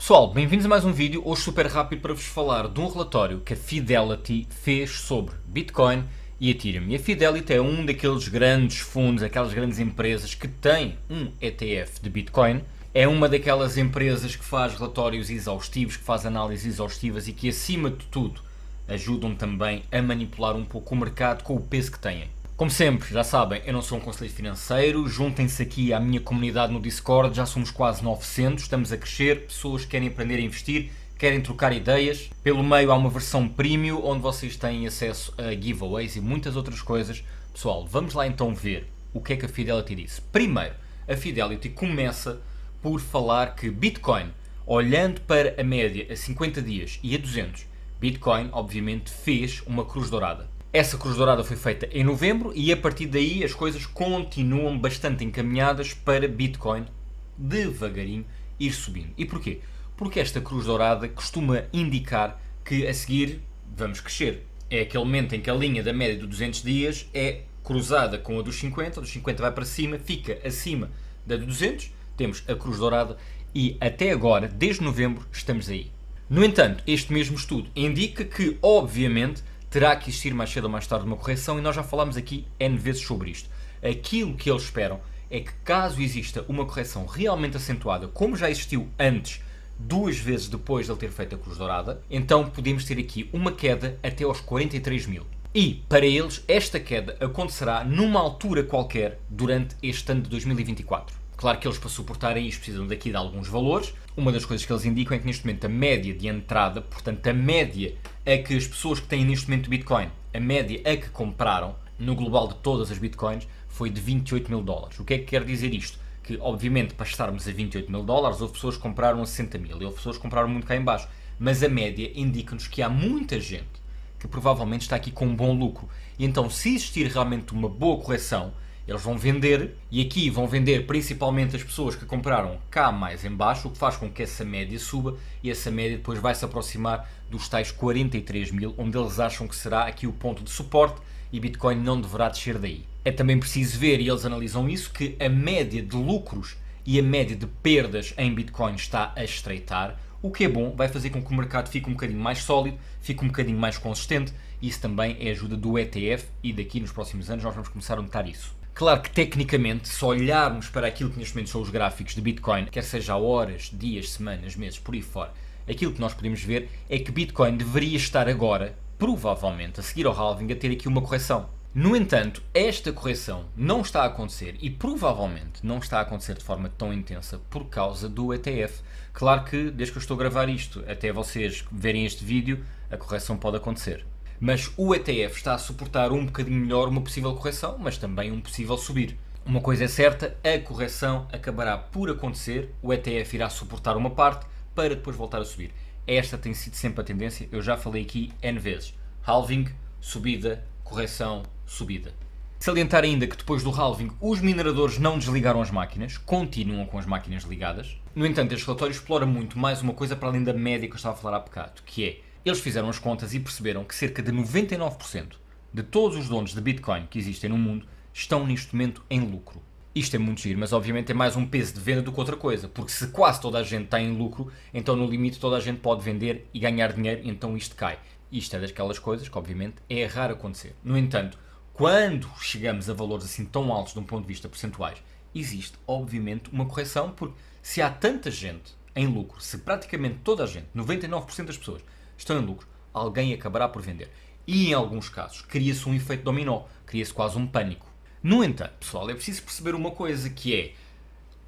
Pessoal, bem-vindos a mais um vídeo, hoje super rápido para vos falar de um relatório que a Fidelity fez sobre Bitcoin e Ethereum. E a Fidelity é um daqueles grandes fundos, aquelas grandes empresas que têm um ETF de Bitcoin. É uma daquelas empresas que faz relatórios exaustivos, que faz análises exaustivas e que, acima de tudo, ajudam também a manipular um pouco o mercado com o peso que têm. Como sempre, já sabem, eu não sou um conselheiro financeiro, juntem-se aqui à minha comunidade no Discord, já somos quase 900, estamos a crescer, pessoas que querem aprender a investir, querem trocar ideias. Pelo meio há uma versão premium, onde vocês têm acesso a giveaways e muitas outras coisas. Pessoal, vamos lá então ver o que é que a Fidelity disse. Primeiro, a Fidelity começa por falar que Bitcoin, olhando para a média a 50 dias e a 200, Bitcoin obviamente fez uma cruz dourada. Essa cruz dourada foi feita em novembro e a partir daí as coisas continuam bastante encaminhadas para Bitcoin devagarinho ir subindo. E porquê? Porque esta cruz dourada costuma indicar que a seguir vamos crescer. É aquele momento em que a linha da média dos 200 dias é cruzada com a dos 50 vai para cima, fica acima da de 200, temos a cruz dourada e até agora, desde novembro, estamos aí. No entanto, este mesmo estudo indica que, obviamente, terá que existir mais cedo ou mais tarde uma correção e nós já falámos aqui N vezes sobre isto. Aquilo que eles esperam é que, caso exista uma correção realmente acentuada, como já existiu antes, 2 vezes depois de ele ter feito a cruz dourada, então podemos ter aqui uma queda até aos 43 mil. E, para eles, esta queda acontecerá numa altura qualquer durante este ano de 2024. Claro que eles, para suportarem isto, precisam daqui de alguns valores. Uma das coisas que eles indicam é que neste momento a média de entrada, portanto a média a que as pessoas que têm neste momento Bitcoin, a média a que compraram no global de todas as Bitcoins, foi de 28 mil dólares. O que é que quer dizer isto? Que, obviamente, para estarmos a 28 mil dólares, houve pessoas que compraram a 60 mil e houve pessoas que compraram muito cá em baixo. Mas a média indica-nos que há muita gente que provavelmente está aqui com um bom lucro. E então, se existir realmente uma boa correção, eles vão vender, e aqui vão vender principalmente as pessoas que compraram cá mais em baixo, o que faz com que essa média suba, e essa média depois vai se aproximar dos tais 43 mil, onde eles acham que será aqui o ponto de suporte, e Bitcoin não deverá descer daí. É também preciso ver, e eles analisam isso, que a média de lucros e a média de perdas em Bitcoin está a estreitar, o que é bom, vai fazer com que o mercado fique um bocadinho mais sólido, fique um bocadinho mais consistente, e isso também é ajuda do ETF, e daqui nos próximos anos nós vamos começar a notar isso. Claro que, tecnicamente, se olharmos para aquilo que neste momento são os gráficos de Bitcoin, quer seja horas, dias, semanas, meses, por aí fora, aquilo que nós podemos ver é que Bitcoin deveria estar agora, provavelmente, a seguir ao halving, a ter aqui uma correção. No entanto, esta correção não está a acontecer e provavelmente não está a acontecer de forma tão intensa por causa do ETF. Claro que, desde que eu estou a gravar isto, até vocês verem este vídeo, a correção pode acontecer. Mas o ETF está a suportar um bocadinho melhor uma possível correção, mas também um possível subir. Uma coisa é certa, a correção acabará por acontecer, o ETF irá suportar uma parte para depois voltar a subir. Esta tem sido sempre a tendência, eu já falei aqui N vezes. Halving, subida, correção, subida. Salientar ainda que depois do halving os mineradores não desligaram as máquinas, continuam com as máquinas ligadas. No entanto, este relatório explora muito mais uma coisa para além da média que eu estava a falar há bocado, que é: eles fizeram as contas e perceberam que cerca de 99% de todos os donos de Bitcoin que existem no mundo estão neste momento em lucro. Isto é muito giro, mas obviamente é mais um peso de venda do que outra coisa, porque se quase toda a gente está em lucro, então no limite toda a gente pode vender e ganhar dinheiro, e então isto cai. Isto é daquelas coisas que obviamente é raro acontecer. No entanto, quando chegamos a valores assim tão altos de um ponto de vista percentuais, existe obviamente uma correção, porque se há tanta gente em lucro, se praticamente toda a gente, 99% das pessoas, estão em lucro, alguém acabará por vender. E em alguns casos, cria-se um efeito dominó, cria-se quase um pânico. No entanto, pessoal, é preciso perceber uma coisa, que é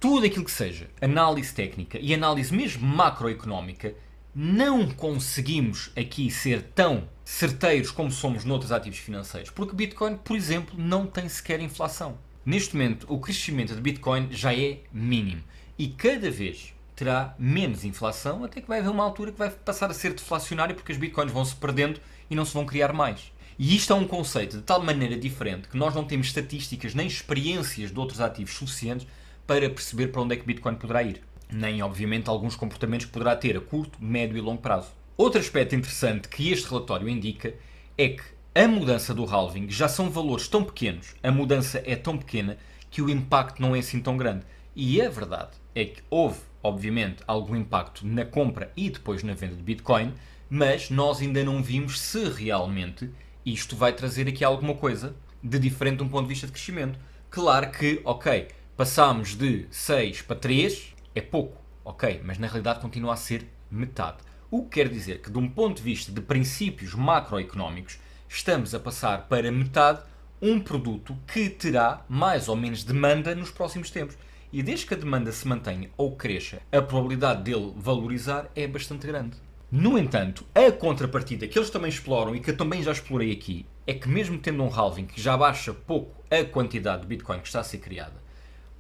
tudo aquilo que seja análise técnica e análise mesmo macroeconómica, não conseguimos aqui ser tão certeiros como somos noutros ativos financeiros, porque Bitcoin, por exemplo, não tem sequer inflação. Neste momento, o crescimento de Bitcoin já é mínimo e cada vez terá menos inflação, até que vai haver uma altura que vai passar a ser deflacionário, porque as Bitcoins vão se perdendo e não se vão criar mais. E isto é um conceito de tal maneira diferente que nós não temos estatísticas nem experiências de outros ativos suficientes para perceber para onde é que Bitcoin poderá ir. Nem, obviamente, alguns comportamentos que poderá ter a curto, médio e longo prazo. Outro aspecto interessante que este relatório indica é que a mudança do halving já são valores tão pequenos, a mudança é tão pequena que o impacto não é assim tão grande. E a verdade é que houve obviamente, algum impacto na compra e depois na venda de Bitcoin, mas nós ainda não vimos se realmente isto vai trazer aqui alguma coisa de diferente de um ponto de vista de crescimento. Claro que, ok, passámos de 6 para 3, é pouco, ok, mas na realidade continua a ser metade. O que quer dizer que, de um ponto de vista de princípios macroeconómicos, estamos a passar para metade um produto que terá mais ou menos demanda nos próximos tempos. E desde que a demanda se mantenha ou cresça, a probabilidade dele valorizar é bastante grande. No entanto, a contrapartida que eles também exploram e que eu também já explorei aqui é que, mesmo tendo um halving que já baixa pouco a quantidade de Bitcoin que está a ser criada,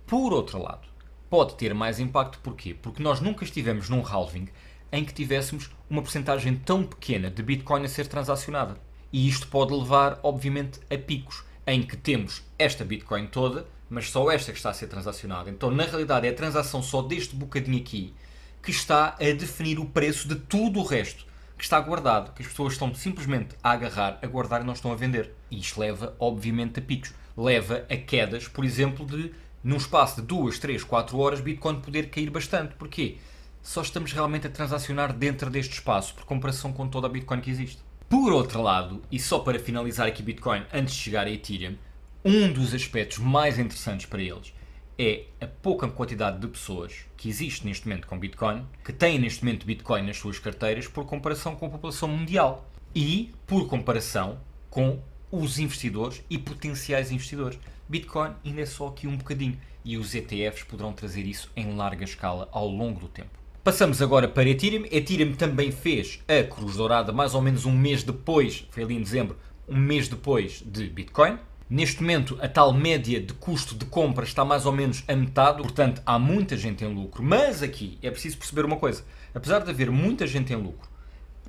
por outro lado, pode ter mais impacto. Porquê? Porque nós nunca estivemos num halving em que tivéssemos uma porcentagem tão pequena de Bitcoin a ser transacionada. E isto pode levar, obviamente, a picos em que temos esta Bitcoin toda, mas só esta que está a ser transacionada. Então, na realidade, é a transação só deste bocadinho aqui que está a definir o preço de tudo o resto que está guardado, que as pessoas estão simplesmente a agarrar, a guardar e não estão a vender. E isto leva, obviamente, a picos. Leva a quedas, por exemplo, de, num espaço de 2, 3, 4 horas, Bitcoin poder cair bastante. Porquê? Só estamos realmente a transacionar dentro deste espaço, por comparação com toda a Bitcoin que existe. Por outro lado, e só para finalizar aqui Bitcoin, antes de chegar a Ethereum, um dos aspectos mais interessantes para eles é a pouca quantidade de pessoas que existe neste momento com Bitcoin, que têm neste momento Bitcoin nas suas carteiras, por comparação com a população mundial e por comparação com os investidores e potenciais investidores. Bitcoin ainda é só aqui um bocadinho e os ETFs poderão trazer isso em larga escala ao longo do tempo. Passamos agora para Ethereum. Ethereum também fez a cruz dourada mais ou menos um mês depois, foi ali em dezembro, um mês depois de Bitcoin. Neste momento, a tal média de custo de compra está mais ou menos a metade, portanto, há muita gente em lucro. Mas aqui é preciso perceber uma coisa. Apesar de haver muita gente em lucro,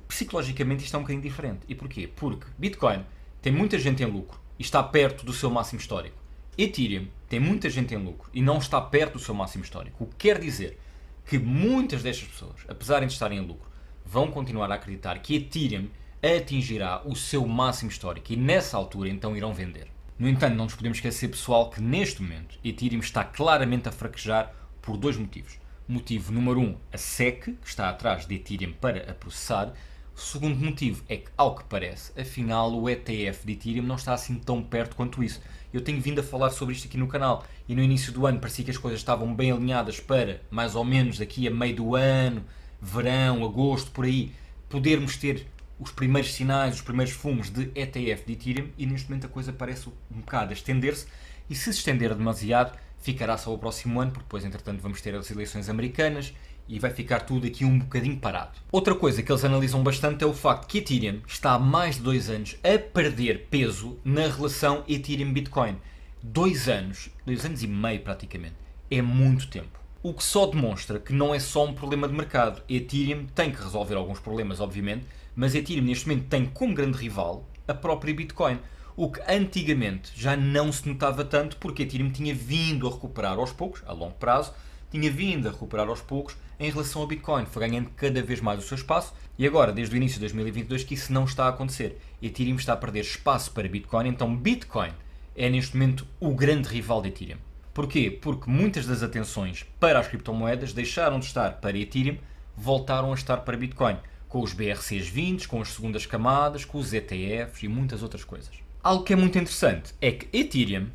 psicologicamente isto é um bocadinho diferente. E porquê? Porque Bitcoin tem muita gente em lucro e está perto do seu máximo histórico. Ethereum tem muita gente em lucro e não está perto do seu máximo histórico. O que quer dizer que muitas destas pessoas, apesar de estarem em lucro, vão continuar a acreditar que Ethereum atingirá o seu máximo histórico e nessa altura então irão vender. No entanto, não nos podemos esquecer, pessoal, que neste momento Ethereum está claramente a fraquejar por dois motivos. Motivo número 1, a SEC, que está atrás de Ethereum para a processar. O segundo motivo é que, ao que parece, afinal o ETF de Ethereum não está assim tão perto quanto isso. Eu tenho vindo a falar sobre isto aqui no canal e no início do ano parecia que as coisas estavam bem alinhadas para, mais ou menos daqui a meio do ano, verão, agosto, por aí, podermos ter os primeiros sinais, os primeiros fumos de ETF de Ethereum e neste momento a coisa parece um bocado a estender-se e se estender demasiado ficará só o próximo ano, porque depois entretanto vamos ter as eleições americanas e vai ficar tudo aqui um bocadinho parado. Outra coisa que eles analisam bastante é o facto que Ethereum está há mais de 2 anos a perder peso na relação Ethereum-Bitcoin. 2 anos, 2 anos e meio praticamente, é muito tempo. O que só demonstra que não é só um problema de mercado. Ethereum tem que resolver alguns problemas, obviamente, mas Ethereum neste momento tem como grande rival a própria Bitcoin. O que antigamente já não se notava tanto porque Ethereum tinha vindo a recuperar aos poucos, a longo prazo, tinha vindo a recuperar aos poucos em relação ao Bitcoin, foi ganhando cada vez mais o seu espaço e agora, desde o início de 2022, que isso não está a acontecer. Ethereum está a perder espaço para Bitcoin, então Bitcoin é neste momento o grande rival de Ethereum. Porquê? Porque muitas das atenções para as criptomoedas deixaram de estar para Ethereum, voltaram a estar para Bitcoin, com os BRCs20, com as segundas camadas, com os ETFs e muitas outras coisas. Algo que é muito interessante é que Ethereum,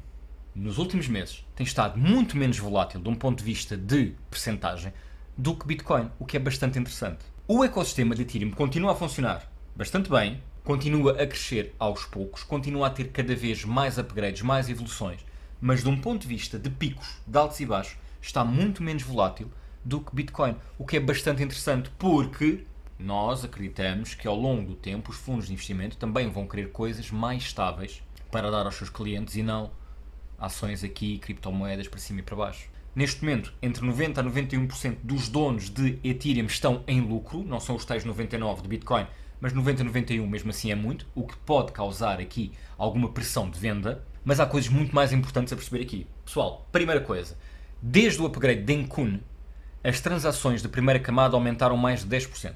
nos últimos meses, tem estado muito menos volátil de um ponto de vista de percentagem do que Bitcoin, o que é bastante interessante. O ecossistema de Ethereum continua a funcionar bastante bem, continua a crescer aos poucos, continua a ter cada vez mais upgrades, mais evoluções, mas de um ponto de vista de picos, de altos e baixos, está muito menos volátil do que Bitcoin, o que é bastante interessante porque nós acreditamos que ao longo do tempo os fundos de investimento também vão querer coisas mais estáveis para dar aos seus clientes e não ações aqui, criptomoedas para cima e para baixo. Neste momento, entre 90% a 91% dos donos de Ethereum estão em lucro, não são os tais 99% de Bitcoin, mas 90% a 91% mesmo assim é muito, o que pode causar aqui alguma pressão de venda, mas há coisas muito mais importantes a perceber aqui. Pessoal, primeira coisa, desde o upgrade de Encun, as transações de primeira camada aumentaram mais de 10%,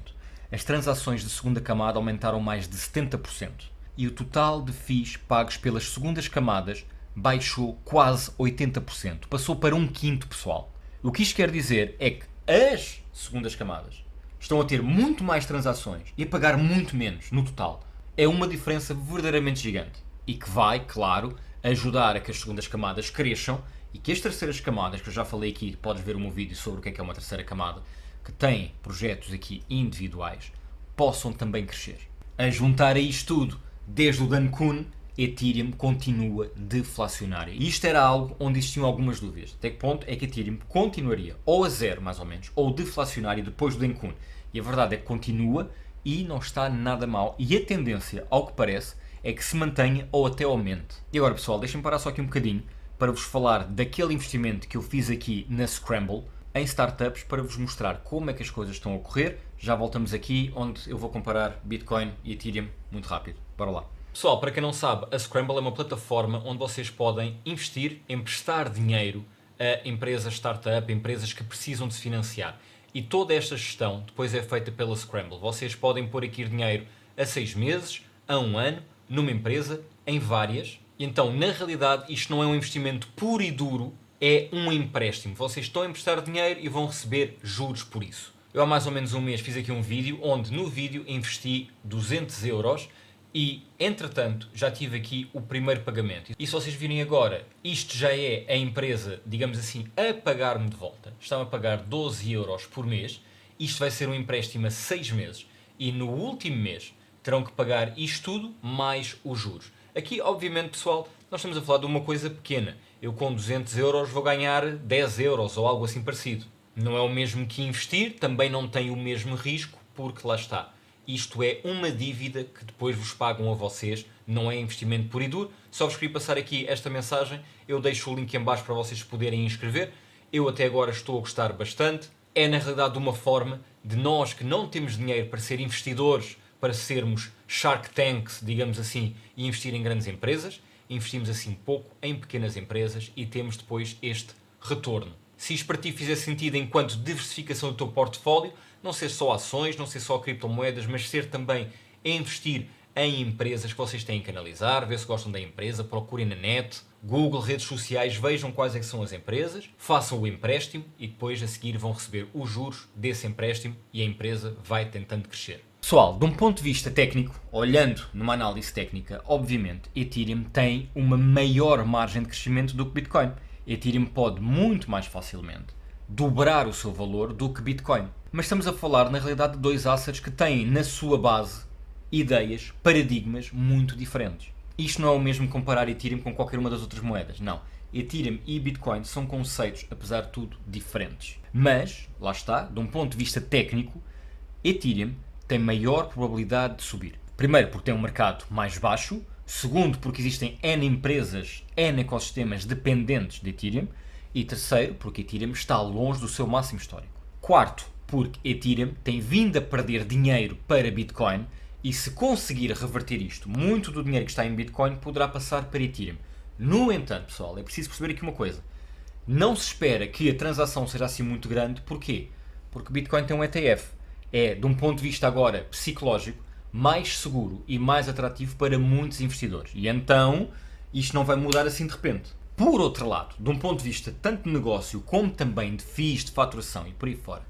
as transações de segunda camada aumentaram mais de 70%, e o total de FIIs pagos pelas segundas camadas baixou quase 80%, passou para 1/5, pessoal. O que isto quer dizer é que as segundas camadas estão a ter muito mais transações e a pagar muito menos no total. É uma diferença verdadeiramente gigante e que vai, claro, ajudar a que as segundas camadas cresçam e que as terceiras camadas, que eu já falei aqui, podes ver o meu vídeo sobre o que é uma terceira camada, que tem projetos aqui individuais, possam também crescer. A juntar a isto tudo, desde o Dan Kuhn, Ethereum continua deflacionária. E isto era algo onde existiam algumas dúvidas. Até que ponto é que Ethereum continuaria ou a zero, mais ou menos, ou deflacionária depois do Dan Kuhn. E a verdade é que continua e não está nada mal. E a tendência, ao que parece, é que se mantenha ou até aumente. E agora, pessoal, deixem-me parar só aqui um bocadinho para vos falar daquele investimento que eu fiz aqui na Scramble, em startups, para vos mostrar como é que as coisas estão a ocorrer. Já voltamos aqui, onde eu vou comparar Bitcoin e Ethereum muito rápido. Bora lá. Pessoal, para quem não sabe, a Scramble é uma plataforma onde vocês podem investir, emprestar dinheiro a empresas startup, empresas que precisam de se financiar. E toda esta gestão depois é feita pela Scramble. Vocês podem pôr aqui dinheiro a 6 meses, a 1 ano, numa empresa, em várias. E então, na realidade, isto não é um investimento puro e duro, é um empréstimo. Vocês estão a emprestar dinheiro e vão receber juros por isso. Eu há mais ou menos um mês fiz aqui um vídeo, onde no vídeo investi 200 euros e, entretanto, já tive aqui o primeiro pagamento. E se vocês virem agora, isto já é a empresa, digamos assim, a pagar-me de volta. Estão a pagar 12 euros por mês. Isto vai ser um empréstimo a 6 meses. E no último mês terão que pagar isto tudo mais os juros. Aqui, obviamente, pessoal, nós estamos a falar de uma coisa pequena. Eu com 200 euros vou ganhar 10 euros ou algo assim parecido. Não é o mesmo que investir, também não tem o mesmo risco, porque lá está. Isto é uma dívida que depois vos pagam a vocês, não é investimento puro e duro. Só vos queria passar aqui esta mensagem, eu deixo o link em baixo para vocês poderem inscrever. Eu até agora estou a gostar bastante. É na realidade uma forma de nós que não temos dinheiro para ser investidores, para sermos Shark Tanks, digamos assim, e investir em grandes empresas. Investimos assim pouco em pequenas empresas e temos depois este retorno. Se isto para ti fizer sentido enquanto diversificação do teu portfólio, não ser só ações, não ser só criptomoedas, mas ser também investir em empresas que vocês têm que analisar, ver se gostam da empresa, procurem na net, Google, redes sociais, vejam quais é que são as empresas, façam o empréstimo e depois a seguir vão receber os juros desse empréstimo e a empresa vai tentando crescer. Pessoal, de um ponto de vista técnico, olhando numa análise técnica, obviamente Ethereum tem uma maior margem de crescimento do que Bitcoin. Ethereum pode muito mais facilmente dobrar o seu valor do que Bitcoin. Mas estamos a falar, na realidade, de dois assets que têm na sua base ideias, paradigmas muito diferentes. Isto não é o mesmo comparar Ethereum com qualquer uma das outras moedas, não. Ethereum e Bitcoin são conceitos, apesar de tudo, diferentes. Mas, lá está, de um ponto de vista técnico, Ethereum tem maior probabilidade de subir. Primeiro, porque tem um mercado mais baixo. Segundo, porque existem N empresas, N ecossistemas dependentes de Ethereum. E terceiro, porque Ethereum está longe do seu máximo histórico. Quarto, porque Ethereum tem vindo a perder dinheiro para Bitcoin e se conseguir reverter isto, muito do dinheiro que está em Bitcoin poderá passar para Ethereum. No entanto, pessoal, é preciso perceber aqui uma coisa. Não se espera que a transação seja assim muito grande. Porquê? Porque Bitcoin tem um ETF. É, de um ponto de vista agora psicológico, mais seguro e mais atrativo para muitos investidores. E então, isto não vai mudar assim de repente. Por outro lado, de um ponto de vista tanto de negócio como também de FIIs, de faturação e por aí fora,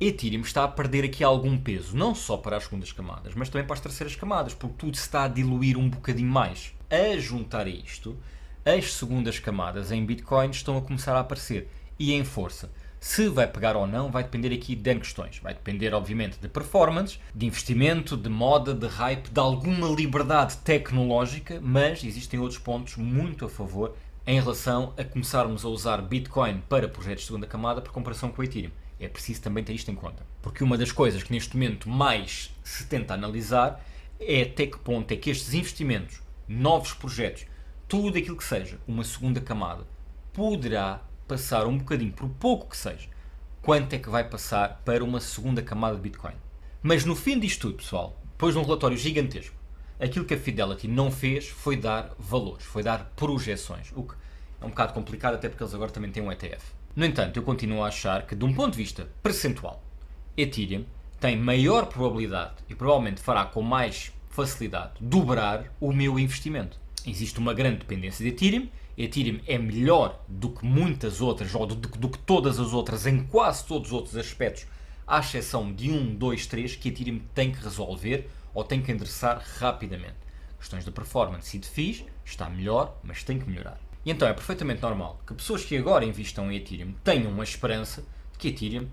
Ethereum está a perder aqui algum peso, não só para as segundas camadas, mas também para as terceiras camadas, porque tudo se está a diluir um bocadinho mais. A juntar a isto, as segundas camadas em Bitcoin estão a começar a aparecer e em força. Se vai pegar ou não vai depender aqui de N questões. Vai depender, obviamente, de performance, de investimento, de moda, de hype, de alguma liberdade tecnológica, mas existem outros pontos muito a favor em relação a começarmos a usar Bitcoin para projetos de segunda camada por comparação com o Ethereum. É preciso também ter isto em conta. Porque uma das coisas que neste momento mais se tenta analisar é até que ponto é que estes investimentos, novos projetos, tudo aquilo que seja uma segunda camada, poderá passar um bocadinho, por pouco que seja, quanto é que vai passar para uma segunda camada de Bitcoin. Mas no fim disto tudo, pessoal, depois de um relatório gigantesco, aquilo que a Fidelity não fez foi dar valores, foi dar projeções, o que é um bocado complicado, até porque eles agora também têm um ETF. No entanto, eu continuo a achar que, de um ponto de vista percentual, Ethereum tem maior probabilidade e provavelmente fará com mais facilidade dobrar o meu investimento. Existe uma grande dependência de Ethereum Ethereum é melhor do que muitas outras, ou do que todas as outras, em quase todos os outros aspectos, à exceção de 1, 2, 3, que Ethereum tem que resolver ou tem que endereçar rapidamente. Questões de performance e de fees, está melhor, mas tem que melhorar. E então é perfeitamente normal que pessoas que agora investam em Ethereum tenham uma esperança de que Ethereum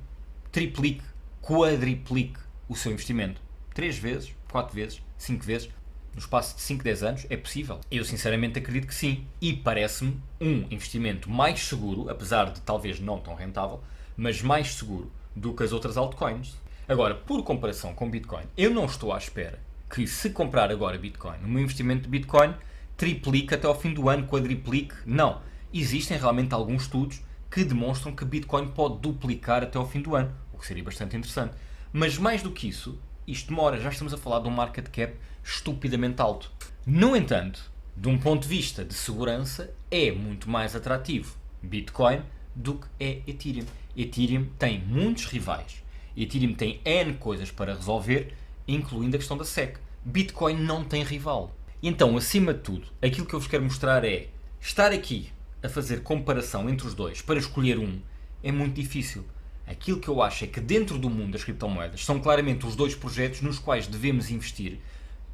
triplique, quadriplique o seu investimento. 3 vezes, 4 vezes, 5 vezes, no espaço de 5, 10 anos, é possível? Eu sinceramente acredito que sim. E parece-me um investimento mais seguro, apesar de talvez não tão rentável, mas mais seguro do que as outras altcoins. Agora, por comparação com Bitcoin, eu não estou à espera que, se comprar agora Bitcoin, o meu investimento de Bitcoin triplique até ao fim do ano, quadriplique. Não. Existem realmente alguns estudos que demonstram que Bitcoin pode duplicar até ao fim do ano, o que seria bastante interessante. Mas mais do que isso, isto demora. Já estamos a falar de um market cap estupidamente alto. No entanto, de um ponto de vista de segurança, é muito mais atrativo Bitcoin do que é Ethereum. Ethereum tem muitos rivais. Ethereum tem N coisas para resolver, incluindo a questão da SEC. Bitcoin não tem rival. E então, acima de tudo, aquilo que eu vos quero mostrar é estar aqui a fazer comparação entre os dois para escolher um é muito difícil. Aquilo que eu acho é que dentro do mundo das criptomoedas são claramente os dois projetos nos quais devemos investir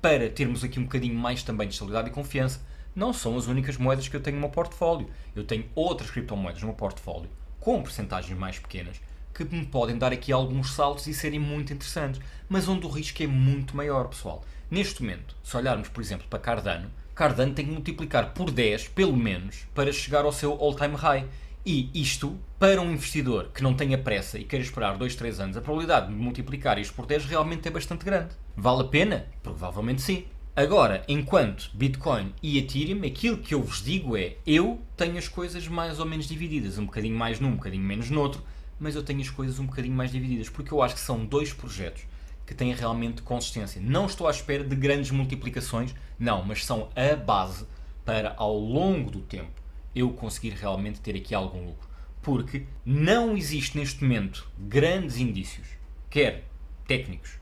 para termos aqui um bocadinho mais também de estabilidade e confiança. Não são as únicas moedas que eu tenho no meu portfólio. Eu tenho outras criptomoedas no meu portfólio com percentagens mais pequenas que me podem dar aqui alguns saltos e serem muito interessantes, mas onde o risco é muito maior, pessoal. Neste momento, se olharmos, por exemplo, para Cardano, Cardano tem que multiplicar por 10, pelo menos, para chegar ao seu all-time high. E isto, para um investidor que não tenha pressa e queira esperar 2, 3 anos, a probabilidade de multiplicar isto por 10 realmente é bastante grande. Vale a pena? Provavelmente sim. Agora, enquanto Bitcoin e Ethereum, aquilo que eu vos digo é, eu tenho as coisas mais ou menos divididas, um bocadinho mais num, um bocadinho menos noutro, mas eu tenho as coisas um bocadinho mais divididas, porque eu acho que são dois projetos que têm realmente consistência. Não estou à espera de grandes multiplicações, não, mas são a base para, ao longo do tempo, eu conseguir realmente ter aqui algum lucro. Porque não existe neste momento grandes indícios, quer técnicos,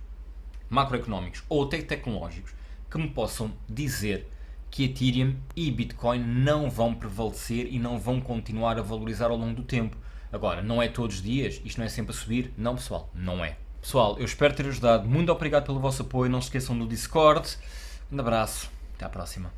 macroeconómicos ou até tecnológicos, que me possam dizer que Ethereum e Bitcoin não vão prevalecer e não vão continuar a valorizar ao longo do tempo. Agora, não é todos os dias, isto não é sempre a subir? Não, pessoal, não é. Pessoal, eu espero ter ajudado. Muito obrigado pelo vosso apoio. Não se esqueçam do Discord. Um abraço. Até à próxima.